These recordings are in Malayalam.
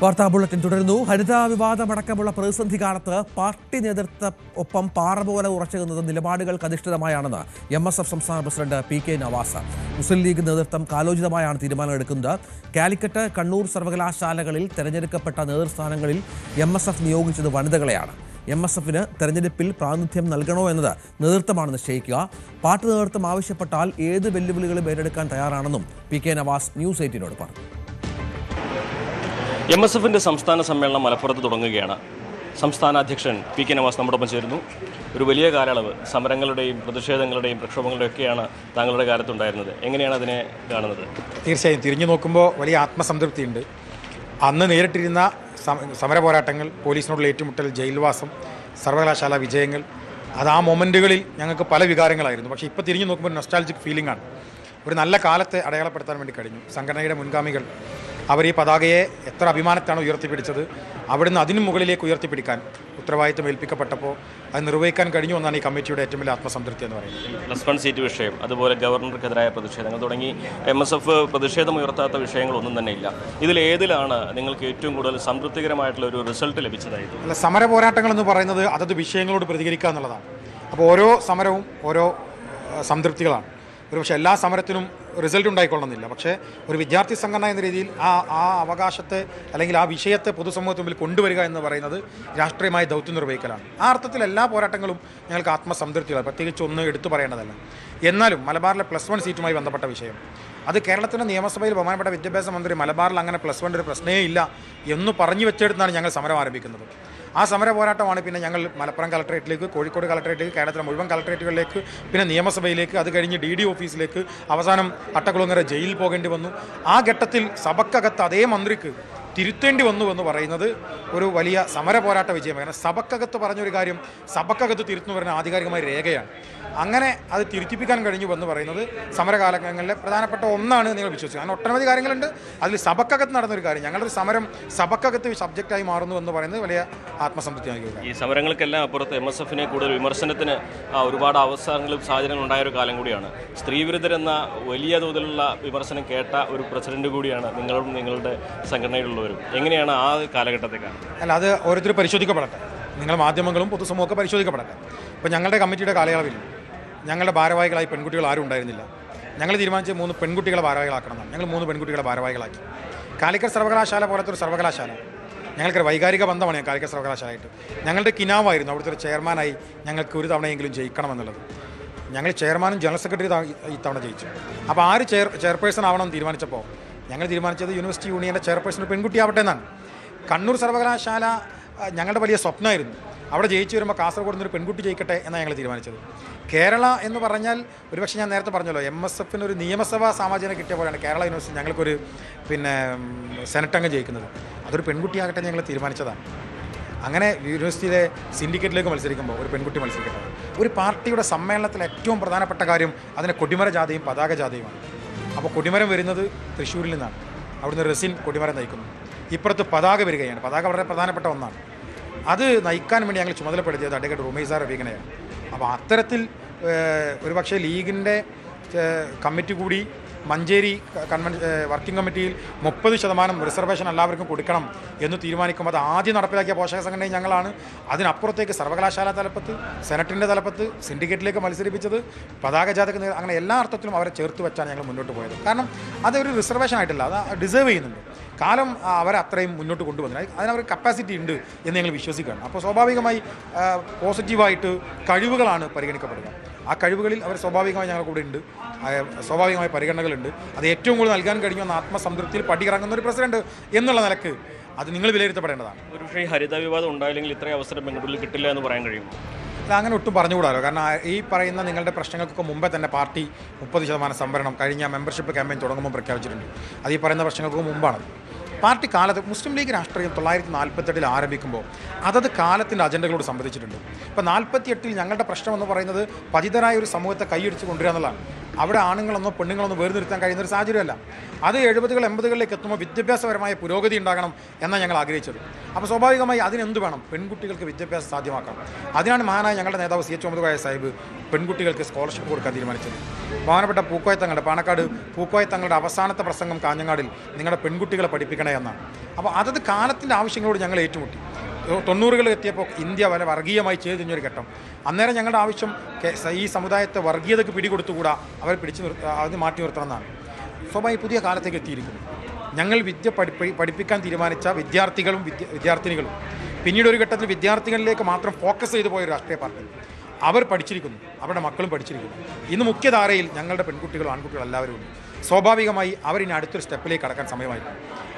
വാർത്താ ബുള്ളറ്റിൻ തുടരുന്നു. ഹരിത വിവാദമടക്കമുള്ള പ്രതിസന്ധി കാലത്ത് പാർട്ടി നേതൃത്വം ഒപ്പം പാറ പോലെ ഉറച്ചുനിന്നത് നിലപാടുകൾക്ക് അധിഷ്ഠിതമായാണെന്ന് MSF സംസ്ഥാന പ്രസിഡന്റ് PK നവാസ്. മുസ്ലിം ലീഗ് നേതൃത്വം കാലോചിതമായാണ് തീരുമാനമെടുക്കുന്നത്. കാലിക്കറ്റ്, കണ്ണൂർ സർവകലാശാലകളിൽ തെരഞ്ഞെടുക്കപ്പെട്ട നേതൃസ്ഥാനങ്ങളിൽ MSF നിയോഗിച്ചത് വനിതകളെയാണ്. MSFന് തെരഞ്ഞെടുപ്പിൽ പ്രാതിനിധ്യം നൽകണോ എന്നത് നേതൃത്വമാണ് നിശ്ചയിക്കുക. പാർട്ടി നേതൃത്വം ആവശ്യപ്പെട്ടാൽ ഏത് വെല്ലുവിളികളും ഏറ്റെടുക്കാൻ തയ്യാറാണെന്നും PK നവാസ് ന്യൂസ് 18നോട് പറഞ്ഞു. MSFന്റെ സംസ്ഥാന സമ്മേളനം മലപ്പുറത്ത് തുടങ്ങുകയാണ്. സംസ്ഥാന അധ്യക്ഷൻ PK നവാസ് നമ്മോടൊപ്പം ചേരുന്നു. ഒരു വലിയ കാലയളവ് സമരങ്ങളുടെയും പ്രതിഷേധങ്ങളുടെയും പ്രക്ഷോഭങ്ങളുടെയും ഒക്കെയാണ് താങ്കളുടെ കാലത്തുണ്ടായിരുന്നത്. എങ്ങനെയാണ് അതിനെ കാണുന്നത്? തീർച്ചയായും തിരിഞ്ഞു നോക്കുമ്പോൾ വലിയ ആത്മസംതൃപ്തിയുണ്ട്. അന്ന് നേരിട്ടിരുന്ന സമര പോരാട്ടങ്ങൾ, പോലീസിനോടുള്ള ഏറ്റുമുട്ടൽ, ജയിൽവാസം, സർവകലാശാല വിജയങ്ങൾ, അത് ആ മൊമെൻറ്റുകളിൽ ഞങ്ങൾക്ക് പല വികാരങ്ങളായിരുന്നു. പക്ഷേ ഇപ്പോൾ തിരിഞ്ഞു നോക്കുമ്പോൾ നൊസ്റ്റാൾജിക് ഫീലിംഗ് ആണ്. ഒരു നല്ല കാലത്തെ അടയാളപ്പെടുത്താൻ വേണ്ടി കഴിഞ്ഞു. സംഘടനയുടെ മുൻഗാമികൾ അവർ ഈ പതാകയെ എത്ര അഭിമാനത്താണ് ഉയർത്തിപ്പിടിച്ചത്, അവിടുന്ന് അതിനു മുകളിലേക്ക് ഉയർത്തിപ്പിടിക്കാൻ ഉത്തരവാദിത്തം ഏൽപ്പിക്കപ്പെട്ടപ്പോൾ അത് നിർവഹിക്കാൻ കഴിഞ്ഞു എന്നാണ് ഈ കമ്മിറ്റിയുടെ ഏറ്റവും വലിയ ആത്മസംതൃപ്തി എന്ന് പറയുന്നത്. +1 സീറ്റ് വിഷയം, അതുപോലെ ഗവർണർക്കെതിരായ പ്രതിഷേധങ്ങൾ തുടങ്ങി MSF പ്രതിഷേധം ഉയർത്താത്ത വിഷയങ്ങളൊന്നും തന്നെ ഇല്ല. ഇതിലേതിലാണ് നിങ്ങൾക്ക് ഏറ്റവും കൂടുതൽ സംതൃപ്തികരമായിട്ടുള്ള ഒരു റിസൾട്ട് ലഭിച്ചതായിട്ട്? അല്ല, സമര പോരാട്ടങ്ങൾ എന്ന് പറയുന്നത് അതത് വിഷയങ്ങളോട് പ്രതികരിക്കുക എന്നുള്ളതാണ്. അപ്പോൾ ഓരോ സമരവും ഓരോ സംതൃപ്തികളാണ്. ഒരുപക്ഷെ എല്ലാ സമരത്തിനും റിസൾട്ട് ഉണ്ടായിക്കൊള്ളുന്നില്ല. പക്ഷേ ഒരു വിദ്യാർത്ഥി സംഘടന എന്ന രീതിയിൽ ആ അവകാശത്തെ അല്ലെങ്കിൽ ആ വിഷയത്തെ പൊതുസമൂഹത്തിന് മുമ്പിൽ കൊണ്ടുവരിക എന്ന് പറയുന്നത് രാഷ്ട്രീയമായ ദൗത്യം നിർവഹിക്കലാണ്. ആ അർത്ഥത്തിൽ എല്ലാ പോരാട്ടങ്ങളും ഞങ്ങൾക്ക് ആത്മസംതൃപ്തിയാണ്, പ്രത്യേകിച്ച് ഒന്ന് എടുത്തു പറയേണ്ടതല്ല. എന്നാലും മലബാറിലെ +1 സീറ്റുമായി ബന്ധപ്പെട്ട വിഷയം, അത് കേരളത്തിൻ്റെ നിയമസഭയിൽ ബഹുമാനപ്പെട്ട വിദ്യാഭ്യാസ മന്ത്രി മലബാറിൽ അങ്ങനെ +1 ഒരു പ്രശ്നമേ ഇല്ല എന്ന് പറഞ്ഞു വെച്ചെടുത്താണ് ഞങ്ങൾ സമരം ആരംഭിക്കുന്നത്. ആ സമര പോരാട്ടമാണ് പിന്നെ ഞങ്ങൾ മലപ്പുറം കളക്ടറേറ്റിലേക്ക്, കോഴിക്കോട് കളക്ടറേറ്റിലേക്ക്, കേരളത്തിലെ മുഴുവൻ കളക്ടറേറ്റുകളിലേക്ക്, പിന്നെ നിയമസഭയിലേക്ക്, അത് കഴിഞ്ഞ് DD ഓഫീസിലേക്ക്, അവസാനം അട്ടക്കുളങ്ങര ജയിലിൽ പോകേണ്ടി വന്നു. ആ ഘട്ടത്തിൽ സഭക്കകത്ത് അതേ മന്ത്രിക്ക് തിരുത്തേണ്ടി വന്നു എന്ന് പറയുന്നത് ഒരു വലിയ സമര പോരാട്ട വിജയമാണ്. കാരണം സഭക്കകത്ത് പറഞ്ഞൊരു കാര്യം സഭക്കകത്ത് തിരുത്തുന്നു പറയുന്ന ആധികാരികമായ രേഖയാണ്. അങ്ങനെ അത് തിരുത്തിപ്പിക്കാൻ കഴിഞ്ഞു എന്ന് പറയുന്നത് സമരകാലങ്ങളിലെ പ്രധാനപ്പെട്ട ഒന്നാണ് നിങ്ങൾ വിശ്വസിക്കുക. അങ്ങനെ ഒട്ടനവധി കാര്യങ്ങളുണ്ട്. അതിൽ സഭക്കകത്ത് നടന്നൊരു കാര്യം, ഞങ്ങളൊരു സമരം സഭക്കകത്ത് സബ്ജക്റ്റായി മാറുന്നു എന്ന് പറയുന്നത് വലിയ ആത്മസംതൃപ്തി നൽകുക. ഈ സമരങ്ങൾക്കെല്ലാം അപ്പുറത്ത് MSFനെ കൂടുതൽ വിമർശനത്തിന് ഒരുപാട് അവസരങ്ങളും സാഹചര്യങ്ങളും ഉണ്ടായൊരു കാലം കൂടിയാണ്. സ്ത്രീവിരുദ്ധരെന്ന വലിയ തോതിലുള്ള വിമർശനം കേട്ട ഒരു പ്രസിഡന്റ് കൂടിയാണ് നിങ്ങളും നിങ്ങളുടെ സംഘടനയിലുള്ളവരും. എങ്ങനെയാണ് ആ കാലഘട്ടത്തെ കാണുന്നത്? അല്ല, അത് ഓരോരുത്തർ പരിശോധിക്കപ്പെടട്ടെ. നിങ്ങൾ മാധ്യമങ്ങളും പൊതുസമൂഹമൊക്കെ പരിശോധിക്കപ്പെടട്ടെ. ഇപ്പോൾ ഞങ്ങളുടെ കമ്മിറ്റിയുടെ കാലയളവിൽ ഞങ്ങളുടെ ഭാരവാഹികളായി പെൺകുട്ടികൾ ആരും ഉണ്ടായിരുന്നില്ല. ഞങ്ങൾ തീരുമാനിച്ച് 3 പെൺകുട്ടികളെ ഭാരവാഹികളാക്കണമെന്നാണ്. ഞങ്ങൾ 3 പെൺകുട്ടികളെ ഭാരവാഹികളാക്കി. കാലിക്കറ്റ് സർവകലാശാല പോലത്തെ ഒരു സർവകലാശാല, ഞങ്ങൾക്കൊരു വൈകാരിക ബന്ധമാണ് ഞാൻ കാലിക്കറ്റ് സർവകലാശാലയായിട്ട്. ഞങ്ങളുടെ കിനാവായിരുന്നു അവിടുത്തെ ഒരു ചെയർമാനായി ഞങ്ങൾക്ക് ഒരു തവണയെങ്കിലും ജയിക്കണമെന്നുള്ളത്. ഞങ്ങൾ ചെയർമാനും ജനറൽ സെക്രട്ടറി ഇത്തവണ ജയിച്ചു. അപ്പോൾ ആര് ചെയർപേഴ്സൺ ആവണമെന്ന് തീരുമാനിച്ചപ്പോൾ ഞങ്ങൾ തീരുമാനിച്ചത് യൂണിവേഴ്സിറ്റി യൂണിയൻ്റെ ചെയർപേഴ്സൺ പെൺകുട്ടിയാവട്ടെ എന്നാണ്. കണ്ണൂർ സർവകലാശാല ഞങ്ങളുടെ വലിയ സ്വപ്നമായിരുന്നു. അവിടെ ജയിച്ചു വരുമ്പോൾ കാസർഗോഡ് നിന്നൊരു പെൺകുട്ടി ജയിക്കട്ടെ എന്നാണ് ഞങ്ങൾ തീരുമാനിച്ചത്. കേരള എന്ന് പറഞ്ഞാൽ ഒരുപക്ഷെ ഞാൻ നേരത്തെ പറഞ്ഞല്ലോ, MSFന് ഒരു നിയമസഭാ സാമാജികനെ കിട്ടിയ പോലെയാണ് കേരള യൂണിവേഴ്സിറ്റി ഞങ്ങൾക്കൊരു സെനറ്റ് അംഗം ജയിക്കുന്നത്. അതൊരു പെൺകുട്ടിയാകട്ടെ ഞങ്ങൾ തീരുമാനിച്ചതാണ്. അങ്ങനെ യൂണിവേഴ്സിറ്റിയിലെ സിൻഡിക്കേറ്റിലേക്ക് മത്സരിക്കുമ്പോൾ ഒരു പെൺകുട്ടി മത്സരിക്കട്ടെ. ഒരു പാർട്ടിയുടെ സമ്മേളനത്തിൽ ഏറ്റവും പ്രധാനപ്പെട്ട കാര്യം അതിൻ്റെ കൊടിമര ജാഥയും പതാക ജാഥയുമാണ്. അപ്പോൾ കൊടിമരം വരുന്നത് തൃശ്ശൂരിൽ നിന്നാണ്. അവിടുന്ന് റെസിൻ കൊടിമരം നയിക്കുന്നു. ഇപ്പുറത്ത് പതാക വരികയാണ്. പതാക വളരെ പ്രധാനപ്പെട്ട ഒന്നാണ്. അത് നയിക്കാൻ വേണ്ടി ഞങ്ങൾ ചുമതലപ്പെടുത്തിയത് അഡ്വക്കേറ്റ് റുമൈസ റബീഖിനെയാണ്. അപ്പോൾ അത്തരത്തിൽ ഒരുപക്ഷെ ലീഗിൻ്റെ കമ്മിറ്റി കൂടി മഞ്ചേരി വർക്കിംഗ് കമ്മിറ്റിയിൽ 30% റിസർവേഷൻ എല്ലാവർക്കും കൊടുക്കണം എന്ന് തീരുമാനിക്കുമ്പോൾ അത് ആദ്യം നടപ്പിലാക്കിയ പോഷക സംഘടനയും ഞങ്ങളാണ്. അതിനപ്പുറത്തേക്ക് സർവകലാശാല തലപ്പത്ത്, സെനറ്റിൻ്റെ തലപ്പത്ത്, സിൻഡിക്കേറ്റിലേക്ക് മത്സരിപ്പിച്ചത്, പതാക ജാഥക്ക്, അങ്ങനെ എല്ലാ അർത്ഥത്തിലും അവരെ ചേർത്ത് വെച്ചാണ് ഞങ്ങൾ മുന്നോട്ട് പോയത്. കാരണം അതൊരു റിസർവേഷൻ ആയിട്ടില്ല, അത് ഡിസേർവ് ചെയ്യുന്നുണ്ട്. കാലം അവരെ അത്രയും മുന്നോട്ട് കൊണ്ടുവന്നത്, അതിനവർ കപ്പാസിറ്റി ഉണ്ട് എന്ന് ഞങ്ങൾ വിശ്വസിക്കുകയാണ്. അപ്പോൾ സ്വാഭാവികമായി പോസിറ്റീവായിട്ട് കഴിവുകളാണ് പരിഗണിക്കപ്പെടുക. ആ കഴിവുകളിൽ അവർ സ്വാഭാവികമായി ഞങ്ങളുടെ കൂടെ ഉണ്ട്, സ്വാഭാവികമായ പരിഗണനകളുണ്ട്. അത് ഏറ്റവും കൂടുതൽ നൽകാൻ കഴിഞ്ഞു എന്ന ആത്മസംതൃപ്തിയിൽ പടിയിറങ്ങുന്ന ഒരു പ്രസിഡന്റ് എന്നുള്ള നിലക്ക് അത് നിങ്ങൾ വിലയിരുത്തപ്പെടേണ്ടതാണ്. ഒരു പക്ഷേ ഹരിത വിവാദം ഉണ്ടായില്ലെങ്കിൽ ഇത്രയും അവസരം പെൺകുട്ടികളിൽ കിട്ടില്ല എന്ന് പറയാൻ കഴിയുമോ? അങ്ങനെ ഒട്ടും പറഞ്ഞുകൂടാലോ. കാരണം ഈ പറയുന്ന നിങ്ങളുടെ പ്രശ്നങ്ങൾക്കൊക്കെ മുമ്പേ തന്നെ പാർട്ടി 30% സംവരണം കഴിഞ്ഞ മെമ്പർഷിപ്പ് ക്യാമ്പയിൻ തുടങ്ങുമ്പോൾ പ്രഖ്യാപിച്ചിട്ടുണ്ട്. അത് ഈ പറയുന്ന പ്രശ്നങ്ങൾക്ക് മുമ്പാണ്. പാർട്ടി കാലത്ത് മുസ്ലിം ലീഗ് രാഷ്ട്രീയം 1948 ആരംഭിക്കുമ്പോൾ അതത് കാലത്തിൻ്റെ അജണ്ടകളോട് സംബന്ധിച്ചിട്ടുണ്ട്. ഇപ്പോൾ 48 ഞങ്ങളുടെ പ്രശ്നം എന്ന് പറയുന്നത് പതിതരായ ഒരു സമൂഹത്തെ കൈയടിച്ച് കൊണ്ടുവരിക എന്നുള്ളതാണ്. അവിടെ ആണുങ്ങളെന്നോ പെണ്ണുങ്ങളെന്നോ വേർതിരുത്താൻ കഴിയുന്ന ഒരു സാഹചര്യമല്ല. അത് 70-കൾ 80-കളിലേക്ക് എത്തുമ്പോൾ വിദ്യാഭ്യാസപരമായ പുരോഗതി ഉണ്ടാകണം എന്നാണ് ഞങ്ങൾ ആഗ്രഹിച്ചത്. അപ്പോൾ സ്വാഭാവികമായി അതിനെന്ത് വേണം? പെൺകുട്ടികൾക്ക് വിദ്യാഭ്യാസം സാധ്യമാക്കണം. അതിനാണ് മഹാനായ ഞങ്ങളുടെ നേതാവ് CH മുഹമ്മദ് കോയ സാഹിബ് പെൺകുട്ടികൾക്ക് സ്കോളർഷിപ്പ് കൊടുക്കാൻ തീരുമാനിച്ചത്. ബഹുമാനപ്പെട്ട പൂക്കോയ തങ്ങളുടെ പാണക്കാട് പൂക്കോയ തങ്ങളുടെ അവസാനത്തെ പ്രസംഗം കാഞ്ഞങ്ങാടിൽ നിങ്ങളുടെ പെൺകുട്ടികളെ പഠിപ്പിക്കണേ എന്നാണ്. അപ്പോൾ അതത് കാലത്തിൻ്റെ ആവശ്യങ്ങളോട് ഞങ്ങൾ ഏറ്റുമുട്ടി. 90-കളിൽ എത്തിയപ്പോൾ ഇന്ത്യ വരെ വർഗീയമായി ചെയ്തിഞ്ഞൊരു ഘട്ടം. അന്നേരം ഞങ്ങളുടെ ആവശ്യം ഈ സമുദായത്തെ വർഗീയതയ്ക്ക് പിടികൊടുത്തുകൂടാ, അവരെ അത് മാറ്റി നിർത്തണമെന്നാണ്. സ്വാഭാവിക പുതിയ കാലത്തേക്ക് എത്തിയിരിക്കുന്നു. ഞങ്ങൾ വിദ്യ പഠിപ്പിക്കാൻ തീരുമാനിച്ച വിദ്യാർത്ഥികളും വിദ്യാർത്ഥിനികളും പിന്നീട് ഒരു ഘട്ടത്തിൽ വിദ്യാർത്ഥികളിലേക്ക് മാത്രം ഫോക്കസ് ചെയ്തു പോയ ഒരു രാഷ്ട്രീയ പാർട്ടി അവർ പഠിച്ചിരിക്കുന്നു, അവരുടെ മക്കളും പഠിച്ചിരിക്കുന്നു. ഇന്ന് മുഖ്യധാരയിൽ ഞങ്ങളുടെ പെൺകുട്ടികളും ആൺകുട്ടികളും എല്ലാവരും ഉണ്ട്. സ്വാഭാവികമായി അവരിനി അടുത്തൊരു സ്റ്റെപ്പിലേക്ക് കടക്കാൻ സമയമായിരുന്നു.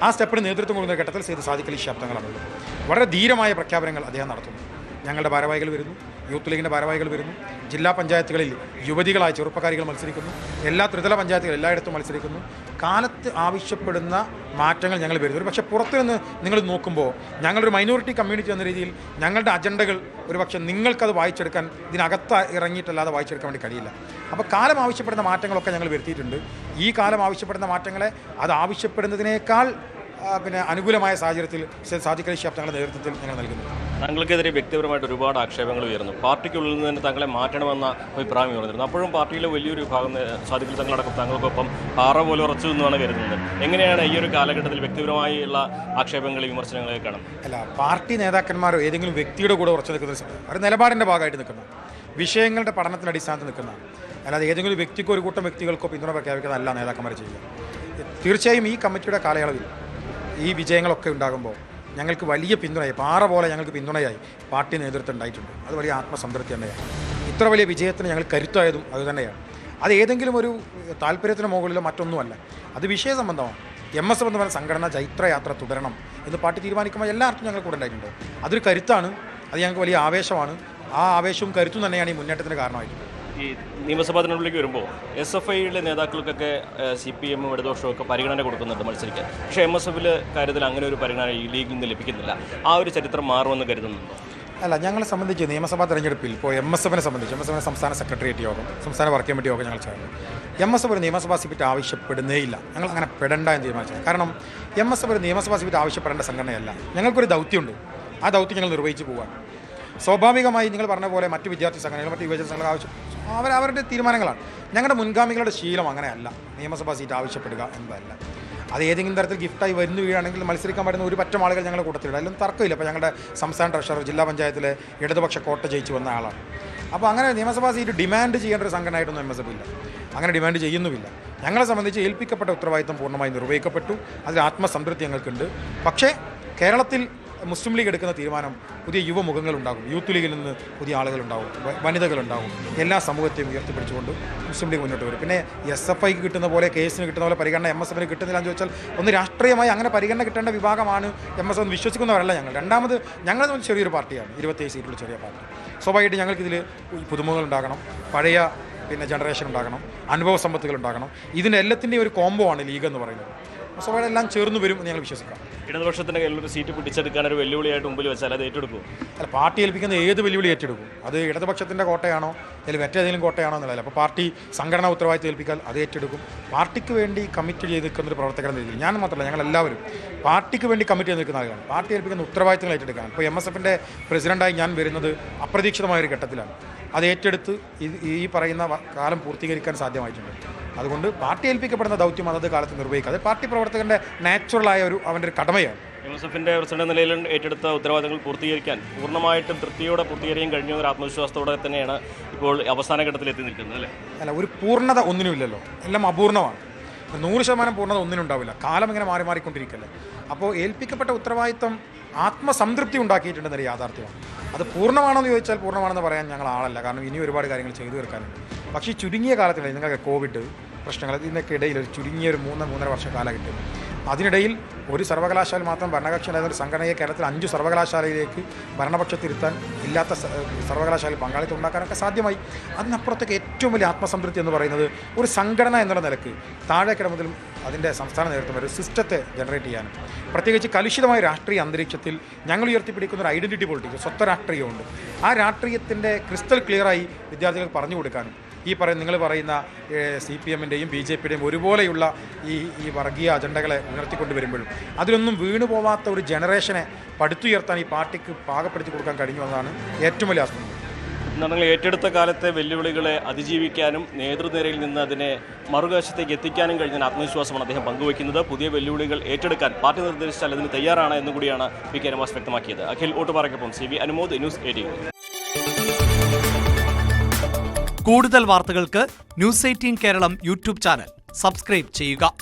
ആ സ്റ്റെപ്പിന് നേതൃത്വം കൊടുക്കുന്ന ഘട്ടത്തിൽ സെയ്ദ് സാദിഖ് അലി ശിഹാബ് തങ്ങളാണുള്ളത്. വളരെ ധീരമായ പ്രഖ്യാപനങ്ങൾ അദ്ദേഹം നടത്തുന്നു. ഞങ്ങളുടെ ഭാരവാഹികൾ വരുന്നു, യൂത്ത് ലീഗിൻ്റെ ഭാരവാഹികൾ വരുന്നു, ജില്ലാ പഞ്ചായത്തുകളിൽ യുവതികളായ ചെറുപ്പക്കാരികൾ മത്സരിക്കുന്നു, എല്ലാ ത്രിതല പഞ്ചായത്തുകൾ എല്ലായിടത്തും മത്സരിക്കുന്നു. കാലത്ത് ആവശ്യപ്പെടുന്ന മാറ്റങ്ങൾ ഞങ്ങൾ വരുന്നു. ഒരു പക്ഷേ പുറത്തു നിന്ന് നിങ്ങൾ നോക്കുമ്പോൾ ഞങ്ങളൊരു മൈനോറിറ്റി കമ്മ്യൂണിറ്റി എന്ന രീതിയിൽ ഞങ്ങളുടെ അജണ്ടകൾ ഒരു പക്ഷേ നിങ്ങൾക്കത് വായിച്ചെടുക്കാൻ ഇതിനകത്ത് ഇറങ്ങിയിട്ടല്ലാതെ വായിച്ചെടുക്കാൻ വേണ്ടി കഴിയില്ല. അപ്പോൾ കാലം ആവശ്യപ്പെടുന്ന മാറ്റങ്ങളൊക്കെ ഞങ്ങൾ വരുത്തിയിട്ടുണ്ട്. ഈ കാലം ആവശ്യപ്പെടുന്ന മാറ്റങ്ങളെ അത് ആവശ്യപ്പെടുന്നതിനേക്കാൾ അനുകൂലമായ സാഹചര്യത്തിൽ സാദിഖ് അലി ശിഹാബ് തങ്ങളുടെ നേതൃത്വത്തിൽ ഞങ്ങൾ നൽകുന്നു. താങ്കൾക്കെതിരെ വ്യക്തിപരമായിട്ട് ഒരുപാട് ആക്ഷേപങ്ങൾ ഉയർന്നു. പാർട്ടിക്കുള്ളിൽ നിന്ന് തന്നെ താങ്കളെ മാറ്റണമെന്ന അഭിപ്രായം ഉയർന്നിരുന്നു. അപ്പോഴും പാർട്ടിയിലെ വലിയൊരു വിഭാഗം സാദിഖ് തങ്ങളടക്കം താങ്കൾക്കൊപ്പം പാറ പോലെ ഉറച്ചു എന്നാണ് കരുതുന്നത്. എങ്ങനെയാണ് ഈ ഒരു കാലഘട്ടത്തിൽ വ്യക്തിപരമായുള്ള ആക്ഷേപങ്ങൾ വിമർശനങ്ങളെ കാണും? അല്ല, പാർട്ടി നേതാക്കന്മാരോ ഏതെങ്കിലും വ്യക്തിയുടെ കൂടെ ഉറച്ചു നിൽക്കുന്ന ഒരു നിലപാടിൻ്റെ ഭാഗമായിട്ട് നിൽക്കുന്ന വിഷയങ്ങളുടെ പഠനത്തിൻ്റെ അടിസ്ഥാനത്തിൽ നിൽക്കുന്ന, അല്ലാതെ ഏതെങ്കിലും വ്യക്തിക്കോ ഒരു കൂട്ടം വ്യക്തികൾക്കോ പിന്തുണ പ്രഖ്യാപിക്കുന്ന അല്ല നേതാക്കന്മാർ ചെയ്യുക. തീർച്ചയായും ഈ കമ്മിറ്റിയുടെ കാലയളവിൽ ഈ വിജയങ്ങളൊക്കെ ഉണ്ടാകുമ്പോൾ ഞങ്ങൾക്ക് വലിയ പിന്തുണയായി, പാറ പോലെ ഞങ്ങൾക്ക് പിന്തുണയായി പാർട്ടി നേതൃത്വം ഉണ്ടായിട്ടുണ്ട്. അത് വലിയ ആത്മസംതൃപ്തി തന്നെയാണ്. ഇത്ര വലിയ വിജയത്തിന് ഞങ്ങൾ കരുത്തായതും അതുതന്നെയാണ്. അത് ഏതെങ്കിലും ഒരു താല്പര്യത്തിന് മുകളിലോ മറ്റൊന്നുമല്ല, അത് വിഷയ സംബന്ധമാണ്. MSF എന്ന് പറയുന്ന സംഘടന ജൈത്രയാത്ര തുടരണം എന്ന് പാർട്ടി തീരുമാനിക്കുമ്പോൾ എല്ലാവർക്കും ഞങ്ങൾ കൂടെ ഉണ്ടായിട്ടുണ്ട്. അതൊരു കരുത്താണ്, അത് ഞങ്ങൾക്ക് വലിയ ആവേശമാണ്. ആ ആവേശവും കരുത്തും തന്നെയാണ് ഈ മുന്നേറ്റത്തിന് കാരണമായിട്ടുള്ളത്. ഈ നിയമസഭാ തെരഞ്ഞെടുപ്പിലേക്ക് വരുമ്പോൾ SFIയുടെ നേതാക്കൾക്കൊക്കെ CPM ഇടതുപക്ഷവും ഒക്കെ പരിഗണന കൊടുക്കുന്നുണ്ട് മത്സരിക്കാൻ. പക്ഷേ MSF കാര്യത്തിൽ അങ്ങനെ ഒരു പരിഗണന ഈ ലീഗിൽ നിന്ന് ലഭിക്കുന്നില്ല. ആ ഒരു ചരിത്രം മാറുമെന്ന് കരുതുന്നുണ്ടോ? അല്ല, ഞങ്ങളെ സംബന്ധിച്ച് നിയമസഭാ തെരഞ്ഞെടുപ്പിൽ ഇപ്പോൾ MSFനെ സംബന്ധിച്ച് MSFിൻ്റെ സംസ്ഥാന സെക്രട്ടേറിയറ്റ് യോഗം, സംസ്ഥാന വർക്കിംഗ് കമ്മിറ്റി യോഗം ഞങ്ങൾ ചേർന്നു. MSF ഒരു നിയമസഭാ സീറ്റ് ആവശ്യപ്പെടുന്നേയില്ല. ഞങ്ങൾ അങ്ങനെ പെടണ്ട എന്ന് തീരുമാനിച്ചത്. കാരണം MSF ഒരു നിയമസഭാ സീറ്റ് ആവശ്യപ്പെടേണ്ട സംഘടനയല്ല. ഞങ്ങൾക്കൊരു ദൗത്യമുണ്ട്. ആ ദൗത്യം ഞങ്ങൾ നിർവഹിച്ചു പോകാൻ. സ്വാഭാവികമായി നിങ്ങൾ പറഞ്ഞ പോലെ മറ്റ് വിദ്യാർത്ഥി സംഘടനകൾ, മറ്റ് യുവജന സംഘടനകൾ ആവശ്യം അവരുടെ തീരുമാനങ്ങളാണ്. ഞങ്ങളുടെ മുൻഗാമികളുടെ ശീലം അങ്ങനെയല്ല. നിയമസഭാ സീറ്റ് ആവശ്യപ്പെടുക എന്നതല്ല. അത് ഏതെങ്കിലും തരത്തിൽ ഗിഫ്റ്റായി വരുന്നു വീഴാണെങ്കിൽ മത്സരിക്കാൻ പറ്റുന്ന ഒരു പറ്റം ആളുകൾ ഞങ്ങളുടെ കൂട്ടത്തിലുണ്ട്. അതിലൊന്നും തർക്കമില്ല. അപ്പോൾ ഞങ്ങളുടെ സംസ്ഥാന ട്രഷറർ ജില്ലാ പഞ്ചായത്തിലെ ഇടതുപക്ഷ കോട്ട ജയിച്ചു വന്ന ആളാണ്. അപ്പോൾ അങ്ങനെ നിയമസഭാ സീറ്റ് ഡിമാൻഡ് ചെയ്യേണ്ട ഒരു സംഘടനയായിട്ടൊന്നും MSF ഇല്ല. അങ്ങനെ ഡിമാൻഡ് ചെയ്യുന്നുമില്ല. ഞങ്ങളെ സംബന്ധിച്ച് ഏൽപ്പിക്കപ്പെട്ട ഉത്തരവാദിത്തം പൂർണ്ണമായി നിർവഹിക്കപ്പെട്ടു. അതിൽ ആത്മസംതൃപ്തി ഞങ്ങൾക്കുണ്ട്. പക്ഷേ കേരളത്തിൽ മുസ്ലിം ലീഗ് എടുക്കുന്ന തീരുമാനം പുതിയ യുവമുഖങ്ങളുണ്ടാകും, യൂത്ത് ലീഗിൽ നിന്ന് പുതിയ ആളുകളുണ്ടാവും, വനിതകളുണ്ടാവും. എല്ലാ സമൂഹത്തെയും ഉയർത്തിപ്പിടിച്ചുകൊണ്ട് മുസ്ലിം ലീഗ് മുന്നോട്ട് വരും. പിന്നെ SFIക്ക് കിട്ടുന്ന പോലെ കേസിന് കിട്ടുന്ന പോലെ പരിഗണന MSFന് കിട്ടുന്നില്ല എന്ന് ചോദിച്ചാൽ, ഒന്ന് രാഷ്ട്രീയമായി അങ്ങനെ പരിഗണന കിട്ടേണ്ട വിഭാഗമാണ് MSF എന്ന് വിശ്വസിക്കുന്നവരല്ല ഞങ്ങൾ. രണ്ടാമത് ഞങ്ങൾ ചെറിയൊരു പാർട്ടിയാണ്, 27 സീറ്റുള്ള ചെറിയ പാർട്ടി. സ്വാഭാവികമായിട്ട് ഞങ്ങൾക്കിതിൽ പുതുമുഖങ്ങൾ ഉണ്ടാകണം, പഴയ ജനറേഷൻ ഉണ്ടാകണം, അനുഭവ സമ്പത്തുകൾ ഉണ്ടാകണം. ഇതിൻ്റെ എല്ലാത്തിൻ്റെയും ഒരു കോംബോ ആണ് ലീഗ് എന്ന് പറയുന്നത്. സ്വാഭാവികം എല്ലാം ചേർന്ന് വരും എന്ന് ഞങ്ങൾ വിശ്വസിക്കാം. ഇടതുപക്ഷത്തിൻ്റെ കയ്യിലൊരു സീറ്റ് പിടിച്ചെടുക്കാൻ ഒരു വെല്ലുവിളിയായിട്ട് മുമ്പിൽ വെച്ചാൽ അത് ഏറ്റെടുക്കും? അല്ല, പാർട്ടി ഏൽപ്പിക്കുന്ന ഏത് വെല്ലുവിളി ഏറ്റെടുക്കും. അത് ഇടതുപക്ഷത്തിൻ്റെ കോട്ടയാണോ അല്ലെങ്കിൽ മറ്റേതെങ്കിലും കോട്ടയാണോ എന്നുള്ളതല്ല. അപ്പോൾ പാർട്ടി സംഘടനാ ഉത്തരവാദിത്തം ഏൽപ്പിക്കാൻ അത് ഏറ്റെടുക്കും. പാർട്ടിക്ക് വേണ്ടി കമ്മിറ്റ് ചെയ്ത് നിൽക്കുന്നൊരു പ്രവർത്തകൻ രീതിയിൽ ഞാൻ മാത്രമല്ല, ഞങ്ങളെല്ലാവരും പാർട്ടിക്ക് വേണ്ടി കമ്മിറ്റ് ചെയ്ത് നിൽക്കുന്ന ആളുകളാണ്. പാർട്ടി ഏൽപ്പിക്കുന്ന ഉത്തരവാദിത്തങ്ങൾ ഏറ്റെടുക്കാൻ. ഇപ്പോൾ MSFിൻ്റെ പ്രസിഡൻ്റായി ഞാൻ വരുന്നത് അപ്രതീക്ഷിതമായൊരു ഘട്ടത്തിലാണ്. അത് ഏറ്റെടുത്ത് ഈ പറയുന്ന കാലം പൂർത്തീകരിക്കാൻ സാധ്യമായിട്ടുണ്ട്. അതുകൊണ്ട് പാർട്ടി ഏൽപ്പിക്കപ്പെടുന്ന ദൗത്യം അതത് കാലത്ത് നിർവഹിക്കുക. അത് പാർട്ടി പ്രവർത്തകൻ്റെ നാച്ചുറലായ അവൻ്റെ ഒരു കടമയാണ്. MSFിൻ്റെ പ്രസിഡന്റ് നിലയിൽ ഏറ്റെടുത്ത ഉത്തരവാദിത്തങ്ങൾ പൂർത്തീകരിക്കാൻ പൂർണ്ണമായിട്ടും തൃപ്തിയോടെ പൂർത്തീകരിക്കാൻ കഴിഞ്ഞ ഒരു ആത്മവിശ്വാസത്തോടെ തന്നെയാണ് ഇപ്പോൾ അവസാന ഘട്ടത്തിൽ എത്തി നിൽക്കുന്നത്, അല്ലേ? അല്ല, ഒരു പൂർണ്ണത ഒന്നിനുമില്ലല്ലോ, എല്ലാം അപൂർണ്ണമാണ്. 100% പൂർണ്ണത ഒന്നിനും ഉണ്ടാവില്ല. കാലം ഇങ്ങനെ മാറിക്കൊണ്ടിരിക്കല്ലേ. അപ്പോൾ ഏൽപ്പിക്കപ്പെട്ട ഉത്തരവാദിത്തം ആത്മസംതൃപ്തി ഉണ്ടാക്കിയിട്ടുണ്ടെന്നൊരു യാഥാർത്ഥ്യമാണ്. അത് പൂർണ്ണമാണോ എന്ന് ചോദിച്ചാൽ പൂർണ്ണമാണെന്ന് പറയാൻ ഞങ്ങൾ ആളല്ല. കാരണം ഇനി ഒരുപാട് കാര്യങ്ങൾ ചെയ്തു തീർക്കാനുണ്ട്. പക്ഷേ ഈ ചുരുങ്ങിയ കാലത്തിൽ നിങ്ങൾക്ക് കോവിഡ് പ്രശ്നങ്ങൾ ഇതിനൊക്കെ ഇടയിൽ ഒരു ചുരുങ്ങിയ ഒരു 3-3.5 വർഷ കാലഘട്ടം, അതിനിടയിൽ ഒരു സർവകലാശാല മാത്രം ഭരണകക്ഷി ഉണ്ടായിരുന്ന ഒരു സംഘടനയെ കേരളത്തിൽ 5 സർവകലാശാലയിലേക്ക് ഭരണപക്ഷത്തിരുത്താൻ ഇല്ലാത്ത സർവകലാശാലയിൽ പങ്കാളിത്തം ഉണ്ടാക്കാനൊക്കെ സാധ്യമായി. അതിനപ്പുറത്തേക്ക് ഏറ്റവും വലിയ ആത്മസംതൃപ്തി എന്ന് പറയുന്നത് ഒരു സംഘടന എന്നുള്ള നിലക്ക് താഴേക്കിട മുതൽ അതിൻ്റെ സംസ്ഥാന നേതൃത്വം ഒരു സിസ്റ്റത്തെ ജനറേറ്റ് ചെയ്യാനും, പ്രത്യേകിച്ച് കലുഷിതമായ രാഷ്ട്രീയ അന്തരീക്ഷത്തിൽ ഞങ്ങൾ ഉയർത്തിപ്പിടിക്കുന്ന ഒരു ഐഡൻറ്റിറ്റി പൊളിറ്റിക്സ്, സ്വത്വ രാഷ്ട്രീയമുണ്ട്. ആ രാഷ്ട്രീയത്തിൻ്റെ ക്രിസ്റ്റൽ ക്ലിയറായി വിദ്യാർത്ഥികൾക്ക് പറഞ്ഞു കൊടുക്കാനും നിങ്ങൾ പറയുന്ന CPM-ൻ്റെയും BJP-യുടെയും ഒരുപോലെയുള്ള ഈ വർഗീയ അജണ്ടകളെ ഉയർത്തിക്കൊണ്ട് വരുമ്പോഴും അതിലൊന്നും വീണു പോവാത്ത ഒരു ജനറേഷനെ പടുത്തുയർത്താൻ ഈ പാർട്ടിക്ക് പാകപ്പെടുത്തി കൊടുക്കാൻ കഴിഞ്ഞു എന്നതാണ് ഏറ്റവും വലിയ അസ്തം. നിങ്ങൾ ഏറ്റെടുത്ത കാലത്തെ വെല്ലുവിളികളെ അതിജീവിക്കാനും നേതൃനിരയിൽ നിന്ന് അതിനെ മറുവശത്തേക്ക് എത്തിക്കാനും കഴിഞ്ഞ ആത്മവിശ്വാസമാണ് അദ്ദേഹം പങ്കുവയ്ക്കുന്നത്. പുതിയ വെല്ലുവിളികൾ ഏറ്റെടുക്കാൻ പാർട്ടി നിർദ്ദേശിച്ചാൽ അതിന് തയ്യാറാണ് എന്നുകൂടിയാണ് PK നവാസ് വ്യക്തമാക്കിയത്. അഖിൽ ഓട്ടുപാറയ്ക്കൊപ്പം CV അനുമോദ്, ന്യൂസ് 18. കൂടുതൽ വാർത്തകൾക്ക് News 18 Keralam YouTube channel subscribe ചെയ്യുക.